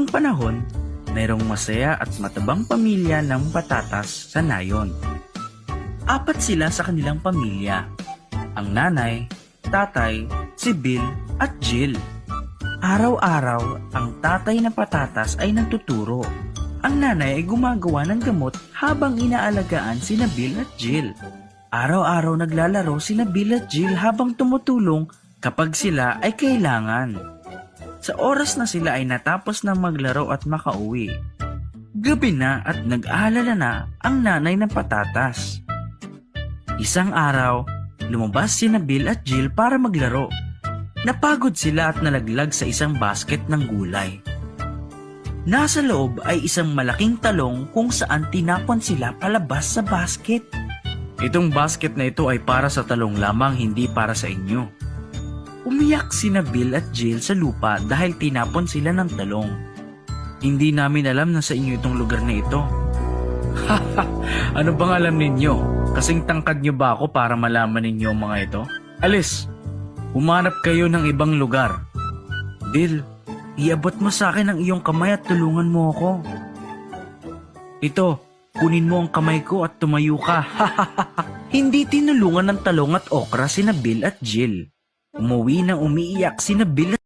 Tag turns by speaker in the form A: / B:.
A: Noong panahon, mayroong masaya at matabang pamilya ng patatas sa nayon. 4 sila sa kanilang pamilya. Ang nanay, tatay, si Bill at Jill. Araw-araw, ang tatay na patatas ay nagtuturo. Ang nanay ay gumagawa ng gamot habang inaalagaan sina Bill at Jill. Araw-araw naglalaro sina Bill at Jill habang tumutulong kapag sila ay kailangan. Sa oras na sila ay natapos ng maglaro at makauwi, gabi na at nag-aalala na ang nanay ng patatas. Isang araw, lumabas sina Bill at Jill para maglaro. Napagod sila at nalaglag sa isang basket ng gulay. Nasa loob ay isang malaking talong kung saan tinapon sila palabas sa basket. Itong basket na ito ay para sa talong lamang, hindi para sa inyo. Umiyak sina Bill at Jill sa lupa dahil tinapon sila ng talong. Hindi namin alam na sa inyo itong lugar na ito. Haha, ano bang alam ninyo? Kasing tangkad nyo ba ako para malaman ninyo ang mga ito? Alis, humanap kayo ng ibang lugar. Bill, iabot mo sa akin ang iyong kamay at tulungan mo ako. Ito, kunin mo ang kamay ko at tumayo ka. Hindi tinulungan ng talong at okra sina Bill at Jill. Umuwi nang umiiyak sina Bill